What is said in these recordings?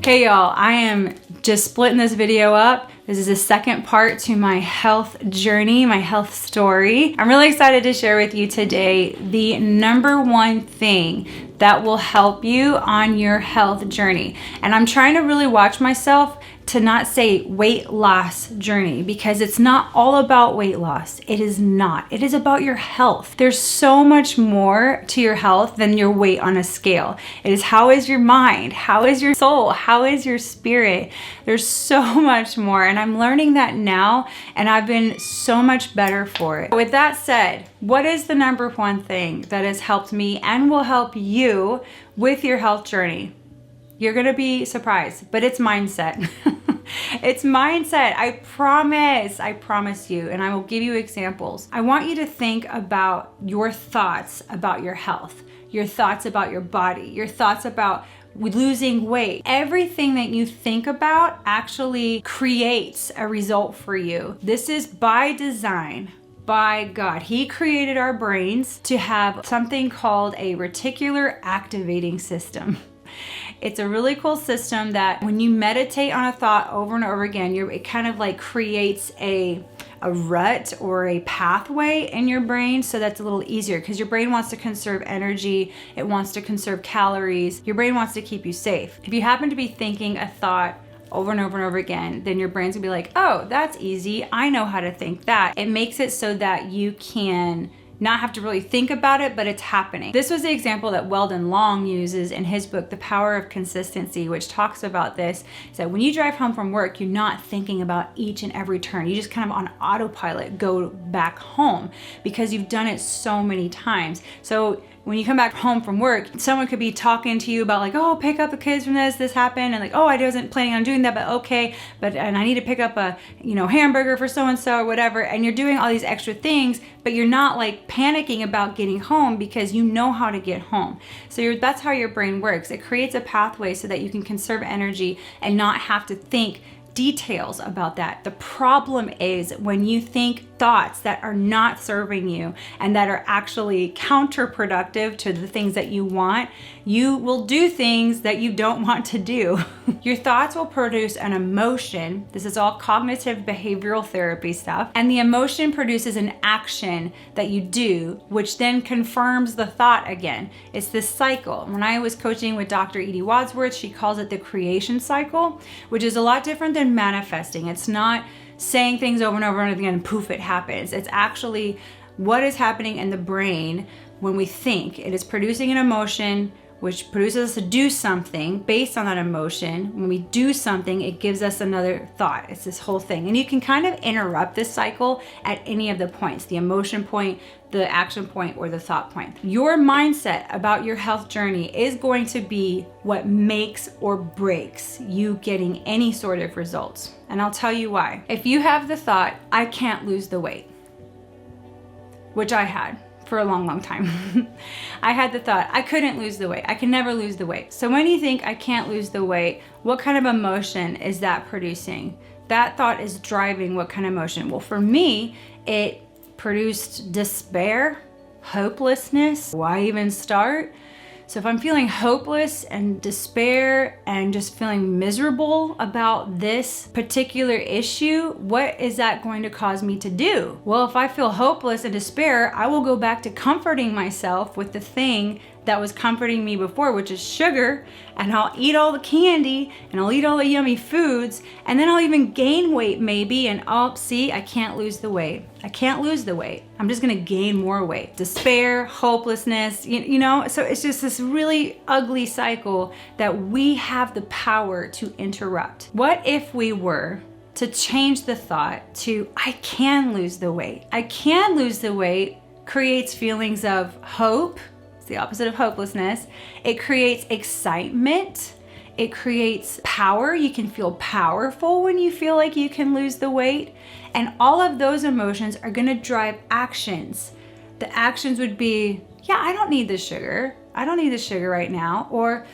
Okay, y'all, I am just splitting this video up. This is the second part to my health journey, my health story. I'm really excited to share with you today the number one thing that will help you on your health journey. And I'm trying to really watch myself to not say weight loss journey, because it's not all about weight loss. It is not. It is about your health. There's so much more to your health than your weight on a scale. It is how is your mind? How is your soul? How is your spirit? There's so much more, and I'm learning that now, and I've been so much better for it. With that said, what is the number one thing that has helped me and will help you with your health journey? You're gonna be surprised, but it's mindset. It's mindset, I promise you, and I will give you examples. I want you to think about your thoughts about your health, your thoughts about your body, your thoughts about losing weight. Everything that you think about actually creates a result for you. This is by design. By God. He created our brains to have something called a reticular activating system. It's a really cool system that when you meditate on a thought over and over again, it kind of like creates a rut or a pathway in your brain, so that's a little easier because your brain wants to conserve energy, it wants to conserve calories, your brain wants to keep you safe. If you happen to be thinking a thought over and over and over again, then your brain's gonna be like, oh, that's easy, I know how to think that. It makes it so that you can not have to really think about it, but it's happening. This was the example that Weldon Long uses in his book, The Power of Consistency, which talks about this. So when you drive home from work, you're not thinking about each and every turn. You just kind of on autopilot go back home because you've done it so many times. So when you come back home from work, someone could be talking to you about like, oh, pick up the kids from this happened, and like, oh, I wasn't planning on doing that, but okay, and I need to pick up a, hamburger for so-and-so or whatever, and you're doing all these extra things, but you're not like panicking about getting home because you know how to get home. So that's how your brain works. It creates a pathway so that you can conserve energy and not have to think details about that. The problem is when you think thoughts that are not serving you and that are actually counterproductive to the things that you want, you will do things that you don't want to do. Your thoughts will produce an emotion. This is all cognitive behavioral therapy stuff. And the emotion produces an action that you do, which then confirms the thought again. It's this cycle. When I was coaching with Dr. Edie Wadsworth, she calls it the creation cycle, which is a lot different than manifesting. It's not saying things over and over and again and poof, it happens. It's actually what is happening in the brain when we think. It is producing an emotion, which produces us to do something based on that emotion. When we do something, it gives us another thought. It's this whole thing. And you can kind of interrupt this cycle at any of the points, the emotion point, the action point, or the thought point. Your mindset about your health journey is going to be what makes or breaks you getting any sort of results. And I'll tell you why. If you have the thought, I can't lose the weight, which I had for a long time. I had the thought, I couldn't lose the weight. I can never lose the weight. So when you think I can't lose the weight, what kind of emotion is that producing? That thought is driving what kind of emotion? Well, for me, it produced despair, hopelessness. Why even start? So if I'm feeling hopeless and despair and just feeling miserable about this particular issue, what is that going to cause me to do? Well, if I feel hopeless and despair, I will go back to comforting myself with the thing that was comforting me before, which is sugar, and I'll eat all the candy and I'll eat all the yummy foods, and then I'll even gain weight maybe, and see, I can't lose the weight. I can't lose the weight. I'm just gonna gain more weight. Despair, hopelessness, so it's just this really ugly cycle that we have the power to interrupt. What if we were to change the thought to, I can lose the weight? I can lose the weight creates feelings of hope. It's the opposite of hopelessness. It creates excitement. It creates power. You can feel powerful when you feel like you can lose the weight. And all of those emotions are gonna drive actions. The actions would be, yeah, I don't need the sugar. I don't need the sugar right now. Or,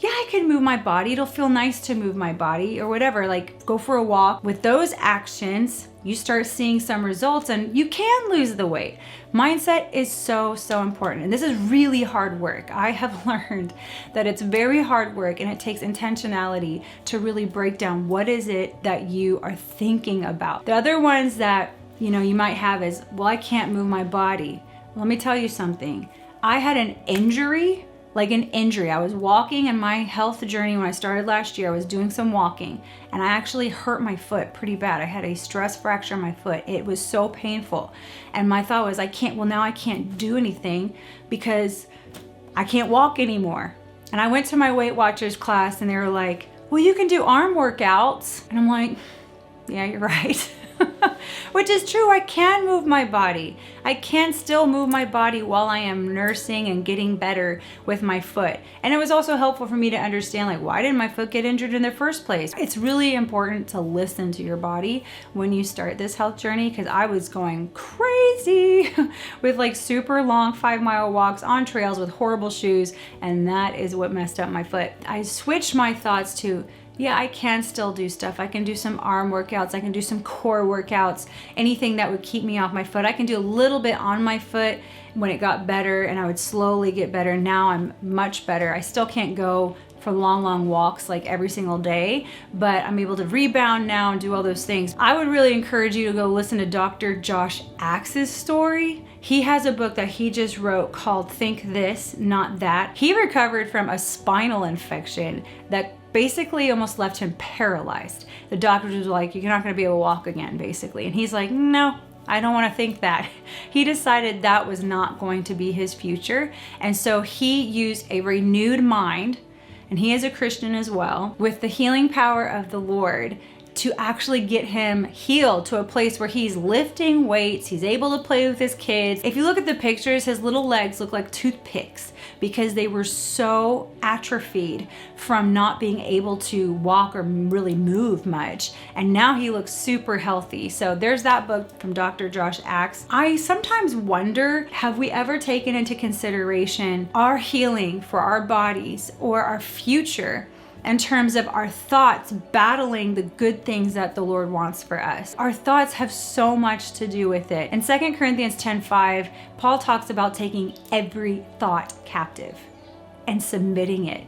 yeah, I can move my body. It'll feel nice to move my body or whatever, like go for a walk. With those actions, you start seeing some results and you can lose the weight. Mindset is so, so important. And this is really hard work. I have learned that it's very hard work and it takes intentionality to really break down what is it that you are thinking about. The other ones that, you might have is, well, I can't move my body. Let me tell you something. I had an injury. I was walking in my health journey when I started last year. I was doing some walking and I actually hurt my foot pretty bad. I had a stress fracture in my foot. It was so painful. And my thought was, now I can't do anything because I can't walk anymore. And I went to my Weight Watchers class and they were like, well, you can do arm workouts. And I'm like, yeah, you're right. Which is true. I can move my body. I can still move my body while I am nursing and getting better with my foot. And it was also helpful for me to understand, why did my foot get injured in the first place? It's really important to listen to your body when you start this health journey, because I was going crazy with super long 5-mile walks on trails with horrible shoes. And that is what messed up my foot. I switched my thoughts to, yeah, I can still do stuff. I can do some arm workouts. I can do some core workouts, anything that would keep me off my foot. I can do a little bit on my foot when it got better, and I would slowly get better. Now I'm much better. I still can't go for long walks every single day, but I'm able to rebound now and do all those things. I would really encourage you to go listen to Dr. Josh Axe's story. He has a book that he just wrote called Think This, Not That. He recovered from a spinal infection that basically almost left him paralyzed. The doctors was like, you're not going to be able to walk again, basically. And he's like, no, I don't want to think that. He decided that was not going to be his future. And so he used a renewed mind, and he is a Christian as well, with the healing power of the Lord to actually get him healed to a place where he's lifting weights, he's able to play with his kids. If you look at the pictures, his little legs look like toothpicks because they were so atrophied from not being able to walk or really move much. And now he looks super healthy. So there's that book from Dr. Josh Axe. I sometimes wonder, have we ever taken into consideration our healing for our bodies or our future in terms of our thoughts battling the good things that the Lord wants for us? Our thoughts have so much to do with it. In 2 Corinthians 10:5, Paul talks about taking every thought captive and submitting it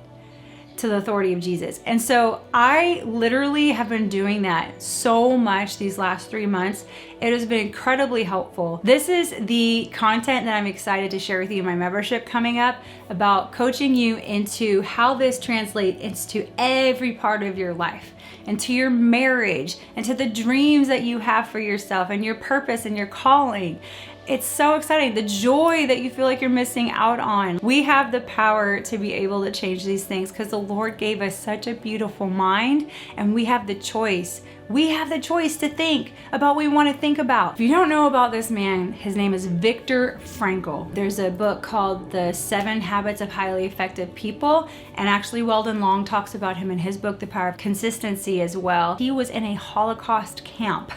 to the authority of Jesus. And so I literally have been doing that so much these last 3 months. It has been incredibly helpful. This is the content that I'm excited to share with you in my membership coming up, about coaching you into how this translates into every part of your life, into your marriage, into the dreams that you have for yourself and your purpose and your calling. It's so exciting. The joy that you feel like you're missing out on. We have the power to be able to change these things because the Lord gave us such a beautiful mind, and we have the choice. We have the choice to think about what we want to think about. If you don't know about this man, his name is Viktor Frankl. There's a book called The 7 Habits of Highly Effective People, and actually Weldon Long talks about him in his book, The Power of Consistency, as well. He was in a Holocaust camp.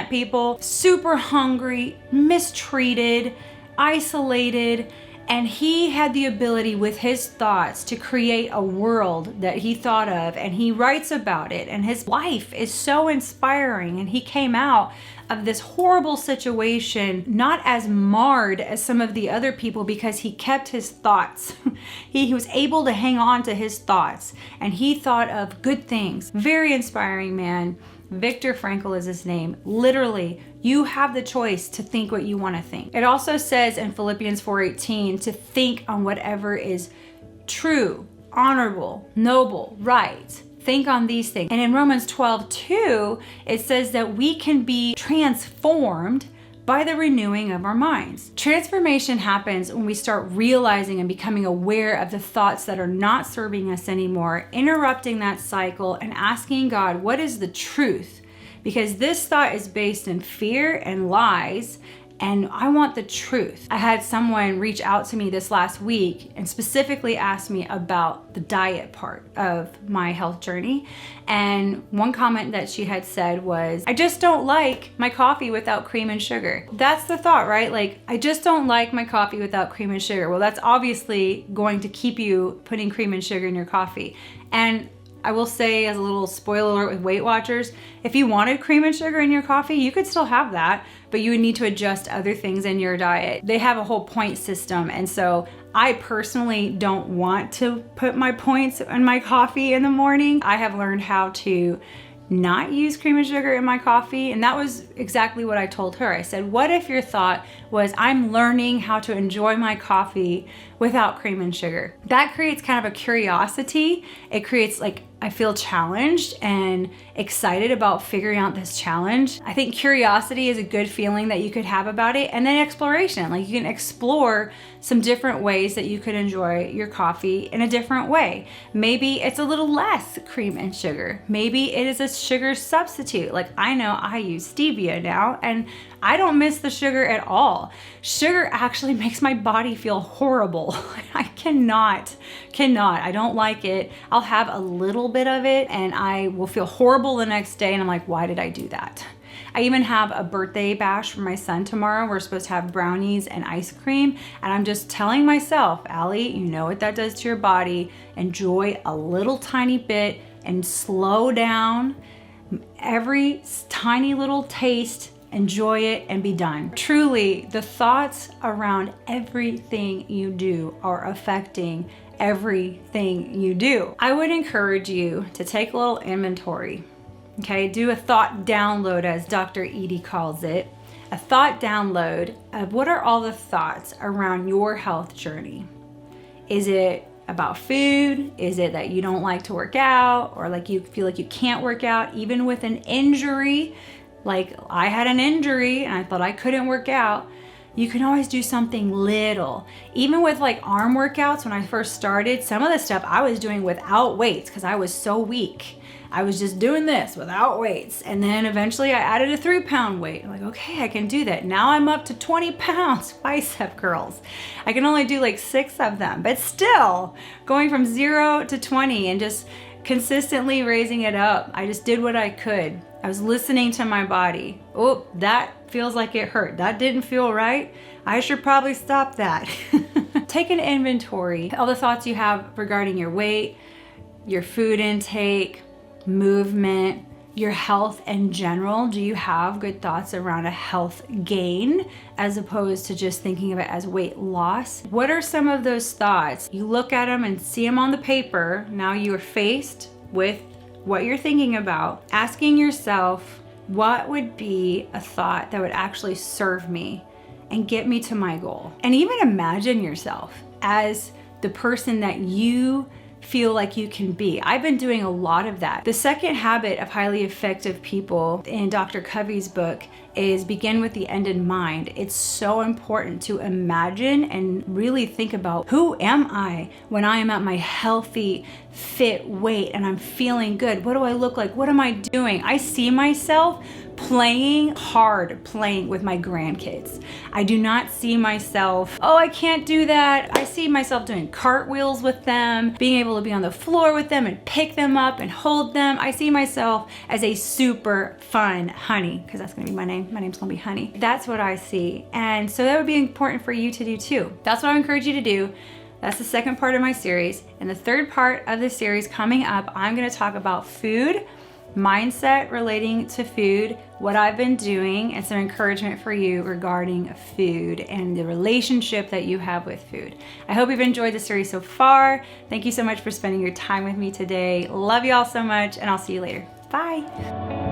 People, super hungry, mistreated, isolated, and he had the ability with his thoughts to create a world that he thought of, and he writes about it, and his life is so inspiring. And he came out of this horrible situation not as marred as some of the other people because he kept his thoughts. He was able to hang on to his thoughts, and he thought of good things. Very inspiring man. Viktor Frankl is his name. Literally, you have the choice to think what you want to think. It also says in Philippians 4:18 to think on whatever is true, honorable, noble, right. Think on these things. And in Romans 12:2, it says that we can be transformed by the renewing of our minds. Transformation happens when we start realizing and becoming aware of the thoughts that are not serving us anymore, interrupting that cycle and asking God, what is the truth? Because this thought is based in fear and lies, and I want the truth. I had someone reach out to me this last week and specifically ask me about the diet part of my health journey. And one comment that she had said was, I just don't like my coffee without cream and sugar. That's the thought, right? Like, I just don't like my coffee without cream and sugar. Well, that's obviously going to keep you putting cream and sugar in your coffee. And I will say, as a little spoiler alert with Weight Watchers, if you wanted cream and sugar in your coffee, you could still have that, but you would need to adjust other things in your diet. They have a whole point system, and so I personally don't want to put my points in my coffee in the morning. I have learned how to not use cream and sugar in my coffee, and that was exactly what I told her. I said, what if your thought was, I'm learning how to enjoy my coffee without cream and sugar? That creates kind of a curiosity. It creates, like, I feel challenged and excited about figuring out this challenge. I think curiosity is a good feeling that you could have about it. And then exploration, like, you can explore some different ways that you could enjoy your coffee in a different way. Maybe it's a little less cream and sugar. Maybe it is a sugar substitute. Like, I know I use stevia now, and I don't miss the sugar at all. Sugar actually makes my body feel horrible. I cannot. I don't like it. I'll have a little bit of it and I will feel horrible the next day, and I'm like, why did I do that? I even have a birthday bash for my son tomorrow. We're supposed to have brownies and ice cream, and I'm just telling myself, Allie, you know what that does to your body. Enjoy a little tiny bit and slow down. Every tiny little taste, enjoy it and be done. Truly, the thoughts around everything you do are affecting everything you do. I would encourage you to take a little inventory, okay? Do a thought download, as Dr. Edie calls it. A thought download of what are all the thoughts around your health journey. Is it about food? Is it that you don't like to work out, or like you feel like you can't work out even with an injury? Like, I had an injury and I thought I couldn't work out. You can always do something little. Even with like arm workouts, when I first started, some of the stuff I was doing without weights because I was so weak. I was just doing this without weights. And then eventually I added a 3-pound weight. I'm like, okay, I can do that. Now I'm up to 20 pounds, bicep curls. I can only do like 6 of them, but still going from 0 to 20 and just consistently raising it up. I just did what I could. I was listening to my body. Oh, that feels like it hurt. That didn't feel right. I should probably stop that. Take an inventory, all the thoughts you have regarding your weight, your food intake, movement, your health in general. Do you have good thoughts around a health gain as opposed to just thinking of it as weight loss? What are some of those thoughts? You look at them and see them on the paper. Now you are faced with what you're thinking about, asking yourself, what would be a thought that would actually serve me and get me to my goal? And even imagine yourself as the person that you feel like you can be. I've been doing a lot of that. The second habit of highly effective people in Dr. Covey's book is begin with the end in mind. It's so important to imagine and really think about, who am I when I am at my healthy, fit weight and I'm feeling good? What do I look like? What am I doing? I see myself playing with my grandkids. I do not see myself, oh, I can't do that. I see myself doing cartwheels with them, being able to be on the floor with them and pick them up and hold them. I see myself as a super fun honey, because that's gonna be my name. My name's gonna be Honey. That's what I see. And so that would be important for you to do too. That's what I encourage you to do. That's the second part of my series. And the third part of the series coming up, I'm gonna talk about food, mindset relating to food, what I've been doing, and some encouragement for you regarding food and the relationship that you have with food. I hope you've enjoyed the series so far. Thank you so much for spending your time with me today. Love you all so much, and I'll see you later. Bye.